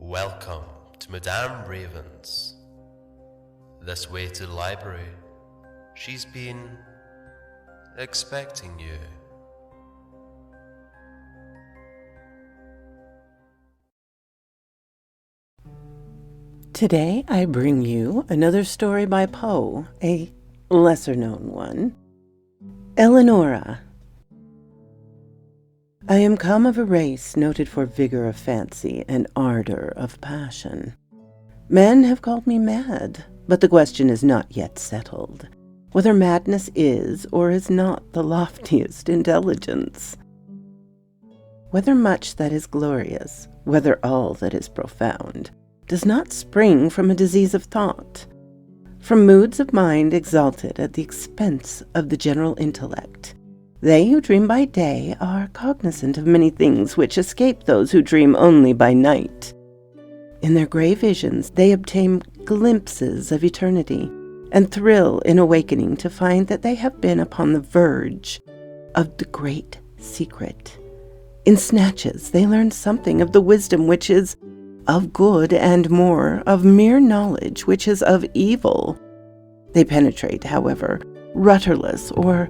Welcome to Madame Raven's. This way to the library. She's been expecting you. Today I bring you another story by Poe, a lesser-known one. Eleonora. I am come of a race noted for vigor of fancy and ardor of passion. Men have called me mad, but the question is not yet settled, whether madness is or is not the loftiest intelligence. Whether much that is glorious, whether all that is profound, does not spring from a disease of thought, from moods of mind exalted at the expense of the general intellect. They who dream by day are cognizant of many things which escape those who dream only by night. In their grey visions they obtain glimpses of eternity, and thrill in awakening to find that they have been upon the verge of the great secret. In snatches they learn something of the wisdom which is of good, and more of mere knowledge which is of evil. They penetrate, however, rudderless or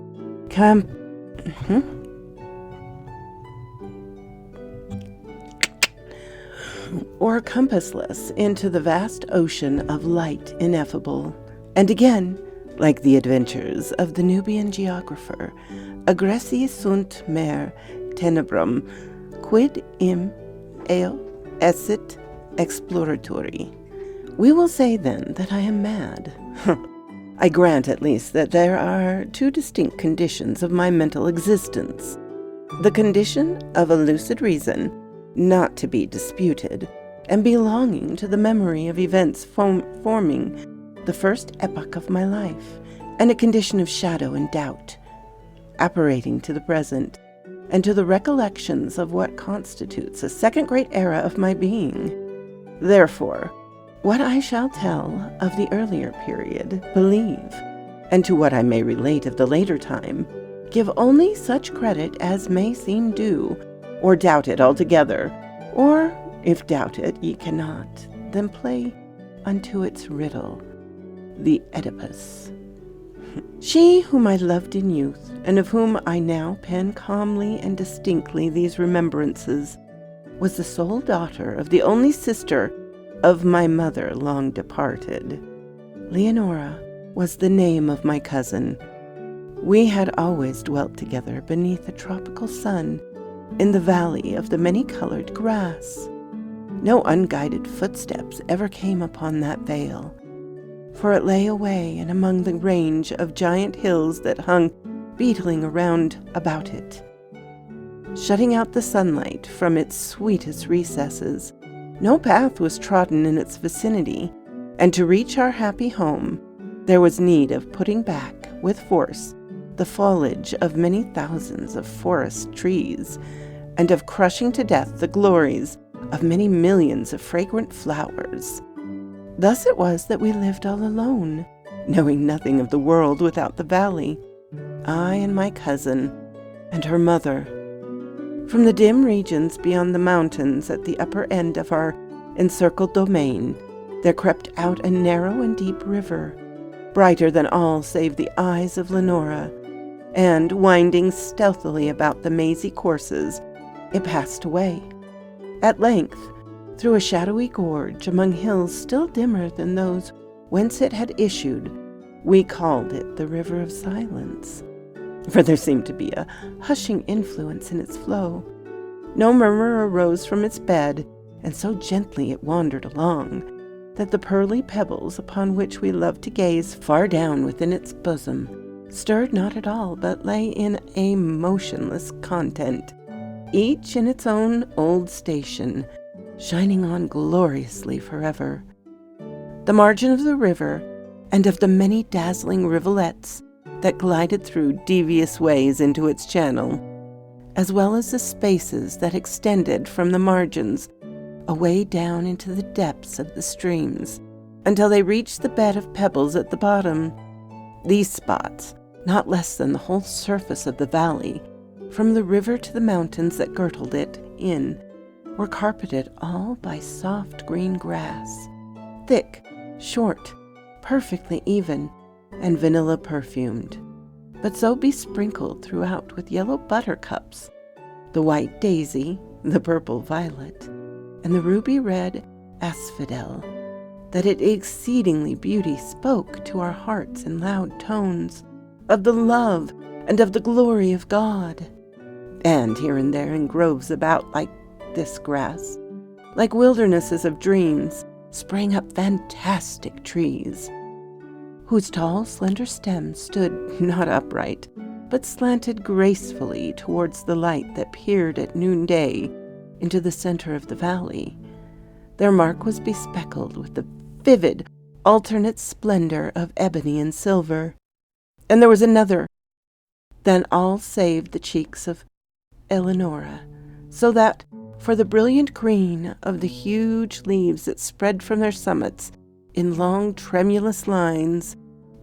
compassless into the vast ocean of light ineffable, and again, like the adventures of the Nubian geographer, aggressi sunt mer tenebrum, quid im eo esset exploratori. We will say then that I am mad. I grant at least that there are two distinct conditions of my mental existence. The condition of a lucid reason, not to be disputed, and belonging to the memory of events forming the first epoch of my life, and a condition of shadow and doubt, apparating to the present, and to the recollections of what constitutes a second great era of my being. Therefore, what I shall tell of the earlier period, believe, and to what I may relate of the later time, give only such credit as may seem due, or doubt it altogether, or, if doubt it ye cannot, then play unto its riddle, the Oedipus. She whom I loved in youth, and of whom I now pen calmly and distinctly these remembrances, was the sole daughter of the only sister of my mother long departed. Leonora was the name of my cousin. We had always dwelt together beneath a tropical sun, in the valley of the many-colored grass. No unguided footsteps ever came upon that vale, for it lay away and among the range of giant hills that hung beetling around about it, shutting out the sunlight from its sweetest recesses. No path was trodden in its vicinity, and to reach our happy home, there was need of putting back, with force, the foliage of many thousands of forest trees, and of crushing to death the glories of many millions of fragrant flowers. Thus it was that we lived all alone, knowing nothing of the world without the valley, I and my cousin, and her mother. From the dim regions beyond the mountains at the upper end of our encircled domain, there crept out a narrow and deep river, brighter than all save the eyes of Leonora, and, winding stealthily about the mazy courses, it passed away. At length, through a shadowy gorge among hills still dimmer than those whence it had issued, we called it the River of Silence, for there seemed to be a hushing influence in its flow. No murmur arose from its bed, and so gently it wandered along, that the pearly pebbles upon which we loved to gaze far down within its bosom stirred not at all, but lay in a motionless content, each in its own old station, shining on gloriously forever. The margin of the river, and of the many dazzling rivulets that glided through devious ways into its channel, as well as the spaces that extended from the margins away down into the depths of the streams, until they reached the bed of pebbles at the bottom. These spots, not less than the whole surface of the valley, from the river to the mountains that girdled it in, were carpeted all by soft green grass, thick, short, perfectly even, and vanilla perfumed, but so besprinkled throughout with yellow buttercups, the white daisy, the purple violet, and the ruby red asphodel, that it exceedingly beauty spoke to our hearts in loud tones of the love and of the glory of God. And here and there in groves about like this grass, like wildernesses of dreams, sprang up fantastic trees, whose tall, slender stems stood not upright, but slanted gracefully towards the light that peered at noonday into the center of the valley. Their mark was bespeckled with the vivid, alternate splendor of ebony and silver. And there was another than all save the cheeks of Eleonora, so that, for the brilliant green of the huge leaves that spread from their summits in long tremulous lines,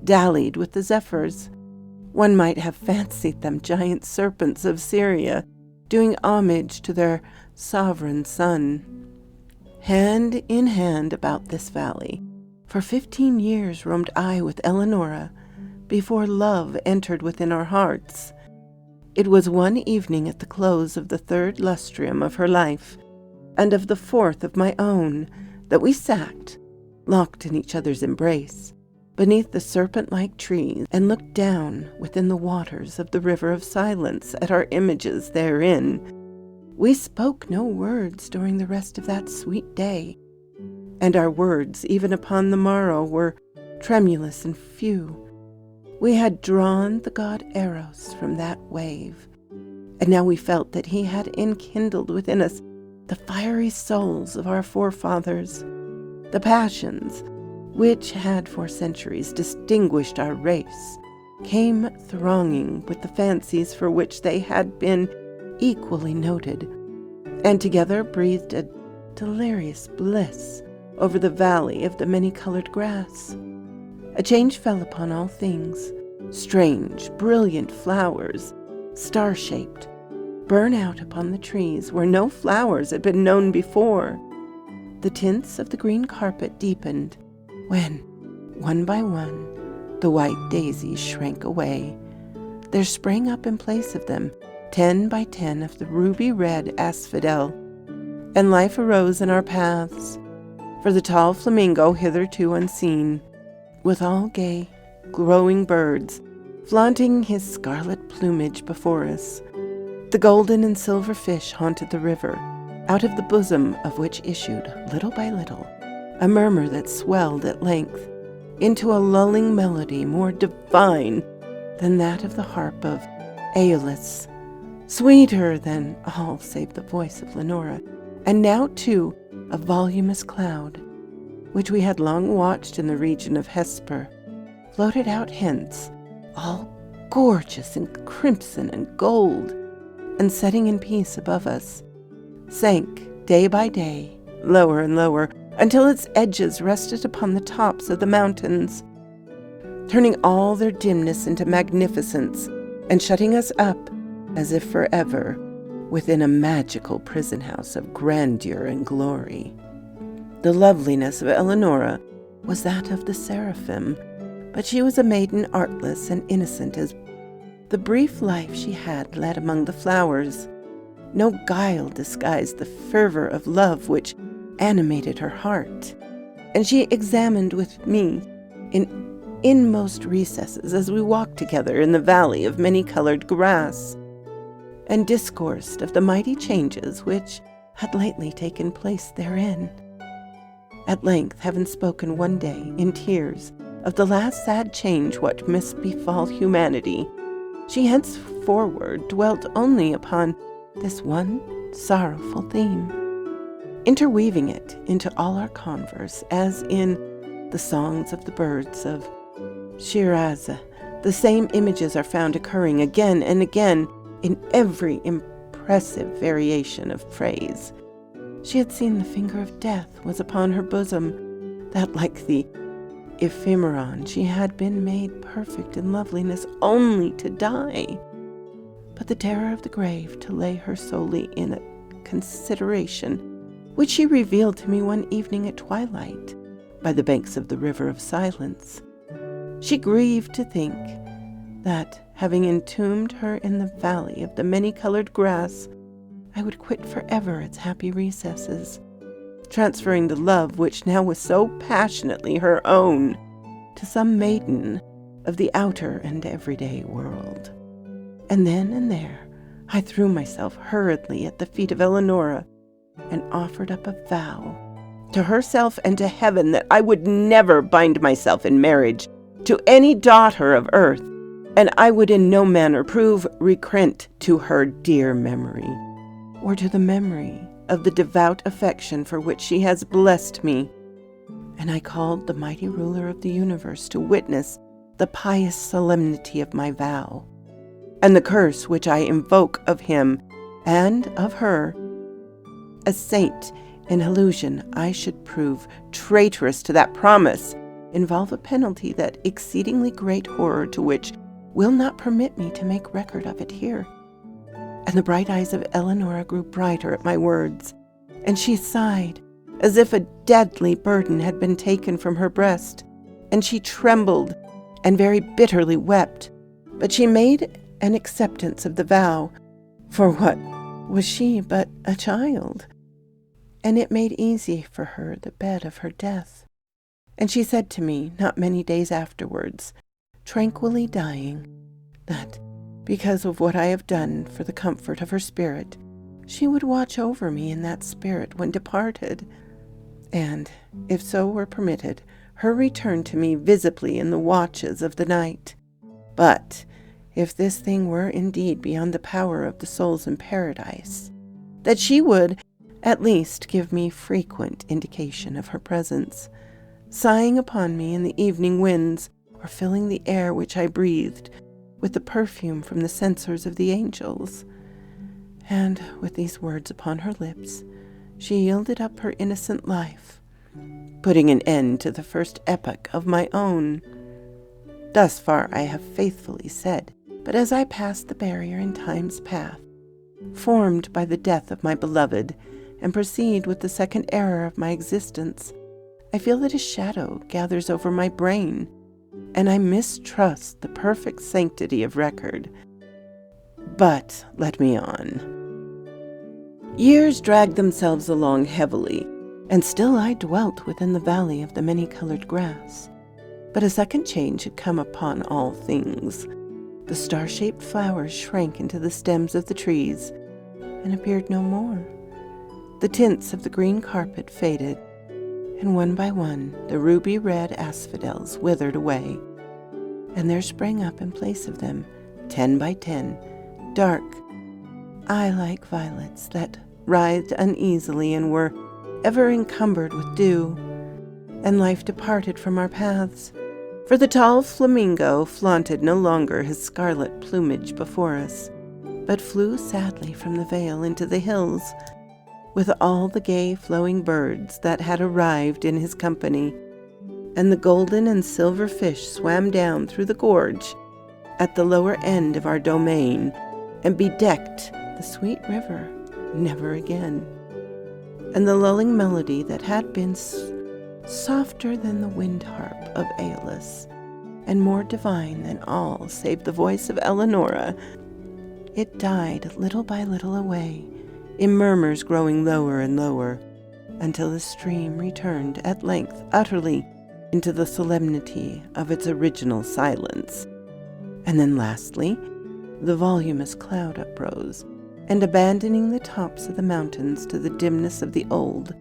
dallied with the zephyrs, one might have fancied them giant serpents of Syria, doing homage to their sovereign son. Hand in hand about this valley, for 15 years roamed I with Eleonora, before love entered within our hearts. It was one evening at the close of the 3rd lustrum of her life, and of the 4th of my own, that we sat, locked in each other's embrace, beneath the serpent-like trees, and looked down within the waters of the river of silence at our images therein. We spoke no words during the rest of that sweet day, and our words, even upon the morrow, were tremulous and few. We had drawn the god Eros from that wave, and now we felt that he had enkindled within us the fiery souls of our forefathers, the passions which had for centuries distinguished our race, came thronging with the fancies for which they had been equally noted, and together breathed a delirious bliss over the valley of the many-colored grass. A change fell upon all things. Strange, brilliant flowers, star-shaped, burn out upon the trees where no flowers had been known before. The tints of the green carpet deepened when, one by one, the white daisies shrank away. There sprang up in place of them 10 by 10 of the ruby red asphodel, and life arose in our paths. For the tall flamingo, hitherto unseen, with all gay, glowing birds, flaunting his scarlet plumage before us, the golden and silver fish haunted the river, out of the bosom of which issued, little by little, a murmur that swelled at length into a lulling melody more divine than that of the harp of Aeolus, sweeter than all save the voice of Lenora, and now, too, a voluminous cloud, which we had long watched in the region of Hesper, floated out hence, all gorgeous in crimson and gold, and setting in peace above us, sank day by day, lower and lower, until its edges rested upon the tops of the mountains, turning all their dimness into magnificence, and shutting us up, as if forever, within a magical prison house of grandeur and glory. The loveliness of Eleonora was that of the seraphim, but she was a maiden artless and innocent as the brief life she had led among the flowers. No guile disguised the fervor of love which animated her heart, and she examined with me in inmost recesses as we walked together in the valley of many-colored grass, and discoursed of the mighty changes which had lately taken place therein. At length, having spoken one day, in tears, of the last sad change what must befall humanity, she henceforward dwelt only upon this one sorrowful theme, interweaving it into all our converse, as in the songs of the birds of Shiraz. The same images are found occurring again and again in every impressive variation of phrase. She had seen the finger of death was upon her bosom, that like the ephemeron she had been made perfect in loveliness only to die, but the terror of the grave to lay her solely in a consideration which she revealed to me one evening at twilight by the banks of the River of Silence. She grieved to think that, having entombed her in the valley of the many-colored grass, I would quit forever its happy recesses, transferring the love which now was so passionately her own to some maiden of the outer and everyday world. And then and there I threw myself hurriedly at the feet of Eleonora and offered up a vow to herself and to heaven that I would never bind myself in marriage to any daughter of earth, and I would in no manner prove recreant to her dear memory, or to the memory of the devout affection for which she has blessed me. And I called the mighty ruler of the universe to witness the pious solemnity of my vow, and the curse which I invoke of him and of her. A saint in illusion, I should prove traitorous to that promise, involve a penalty that exceedingly great horror to which will not permit me to make record of it here. And the bright eyes of Eleonora grew brighter at my words, and she sighed as if a deadly burden had been taken from her breast, and she trembled and very bitterly wept, but she made an acceptance of the vow, for what was she but a child? And it made easy for her the bed of her death. And she said to me, not many days afterwards, tranquilly dying, that because of what I have done for the comfort of her spirit, she would watch over me in that spirit when departed, and, if so were permitted, her return to me visibly in the watches of the night. But if this thing were indeed beyond the power of the souls in paradise, that she would at least give me frequent indication of her presence, sighing upon me in the evening winds, or filling the air which I breathed with the perfume from the censers of the angels. And with these words upon her lips, she yielded up her innocent life, putting an end to the first epoch of my own. Thus far I have faithfully said, but as I passed the barrier in time's path, formed by the death of my beloved, and proceed with the second era of my existence, I feel that a shadow gathers over my brain, and I mistrust the perfect sanctity of record. But let me on. Years dragged themselves along heavily, and still I dwelt within the valley of the many-colored grass. But a second change had come upon all things. The star-shaped flowers shrank into the stems of the trees, and appeared no more. The tints of the green carpet faded, and one by one the ruby-red asphodels withered away, and there sprang up in place of them, 10 by 10, dark, eye-like violets that writhed uneasily and were ever encumbered with dew, and life departed from our paths, for the tall flamingo flaunted no longer his scarlet plumage before us, but flew sadly from the vale into the hills, with all the gay flowing birds that had arrived in his company, and the golden and silver fish swam down through the gorge at the lower end of our domain, and bedecked the sweet river never again. And the lulling melody that had been softer than the wind harp of Aeolus, and more divine than all save the voice of Eleonora, it died little by little away, in murmurs growing lower and lower, until the stream returned at length utterly into the solemnity of its original silence. And then lastly, the voluminous cloud uprose, and abandoning the tops of the mountains to the dimness of the old,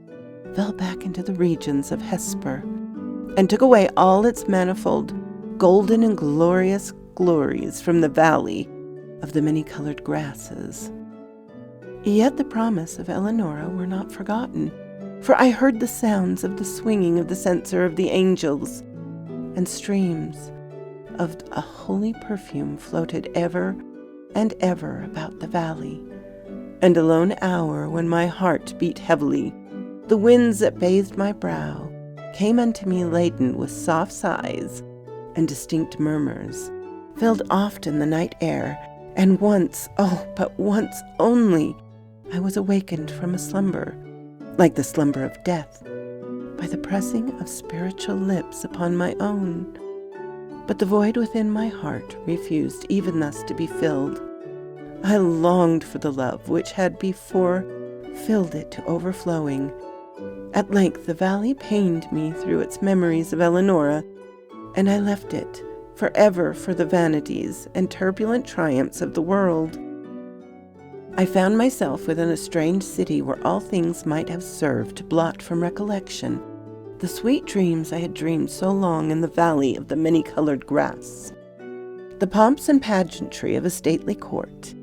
fell back into the regions of Hesper, and took away all its manifold golden and glorious glories from the valley of the many-colored grasses. Yet the promise of Eleonora were not forgotten, for I heard the sounds of the swinging of the censer of the angels, and streams of a holy perfume floated ever and ever about the valley. And a lone hour when my heart beat heavily, the winds that bathed my brow came unto me laden with soft sighs and distinct murmurs, filled often the night air, and once, oh, but once only, I was awakened from a slumber, like the slumber of death, by the pressing of spiritual lips upon my own. But the void within my heart refused even thus to be filled. I longed for the love which had before filled it to overflowing. At length the valley pained me through its memories of Eleonora, and I left it forever for the vanities and turbulent triumphs of the world. I found myself within a strange city where all things might have served to blot from recollection the sweet dreams I had dreamed so long in the valley of the many-colored grass. The pomps and pageantry of a stately court,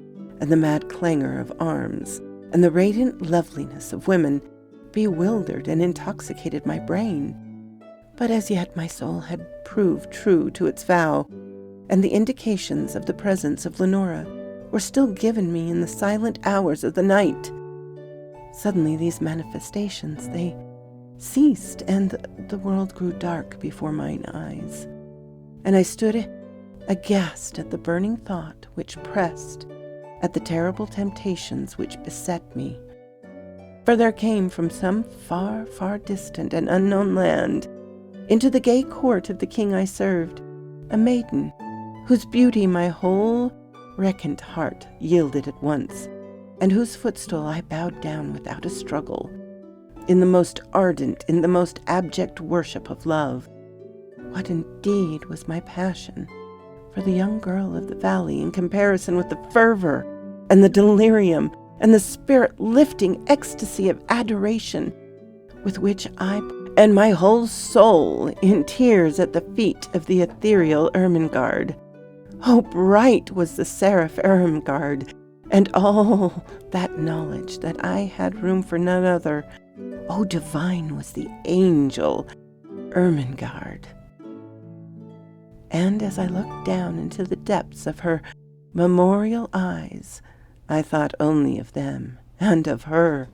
and the mad clangor of arms, and the radiant loveliness of women bewildered and intoxicated my brain. But as yet my soul had proved true to its vow, and the indications of the presence of Lenora were still given me in the silent hours of the night. Suddenly these manifestations, they ceased, and the world grew dark before mine eyes, and I stood aghast at the burning thought which pressed, at the terrible temptations which beset me. For there came from some far, far distant and unknown land, into the gay court of the king I served, a maiden, whose beauty my whole reckoned heart yielded at once, and whose footstool I bowed down without a struggle, in the most ardent, in the most abject worship of love. What indeed was my passion for the young girl of the valley in comparison with the fervor and the delirium and the spirit-lifting ecstasy of adoration with which I and my whole soul in tears at the feet of the ethereal Ermengarde. Oh, bright was the seraph Ermengarde, and all that knowledge that I had room for none other. Oh, divine was the angel Ermengarde. And as I looked down into the depths of her memorial eyes, I thought only of them and of her.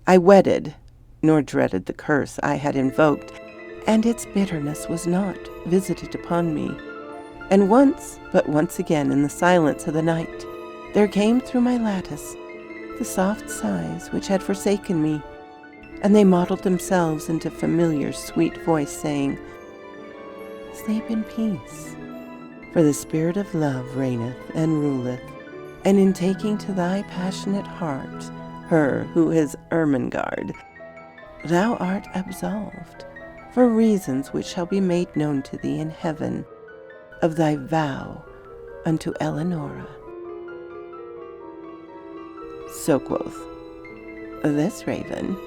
I wedded, nor dreaded the curse I had invoked, and its bitterness was not visited upon me. And once, but once again in the silence of the night, there came through my lattice the soft sighs which had forsaken me, and they modeled themselves into familiar sweet voice saying, "Sleep in peace, for the spirit of love reigneth and ruleth, and in taking to thy passionate heart her who is Ermengarde, thou art absolved, for reasons which shall be made known to thee in heaven, of thy vow unto Eleonora." So quoth this raven.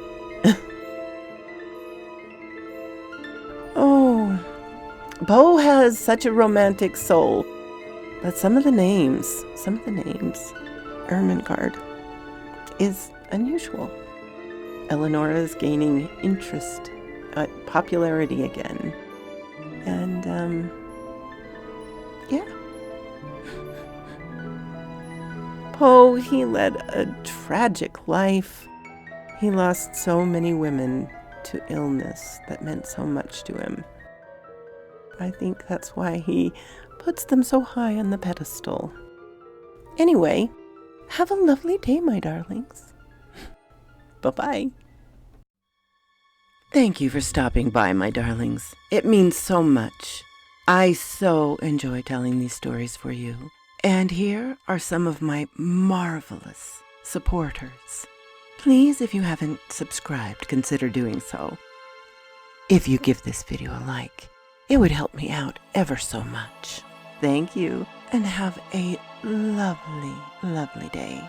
Oh, Poe has such a romantic soul, but some of the names, Ermengarde is unusual. Eleonora is gaining interest, popularity again, and yeah. Poe, he led a tragic life. He lost so many women to illness that meant so much to him. I think that's why he puts them so high on the pedestal. Anyway, have a lovely day, my darlings. Bye-bye. Thank you for stopping by, my darlings. It means so much. I so enjoy telling these stories for you. And here are some of my marvelous supporters. Please, if you haven't subscribed, consider doing so. If you give this video a like, it would help me out ever so much. Thank you, and have a lovely, lovely day.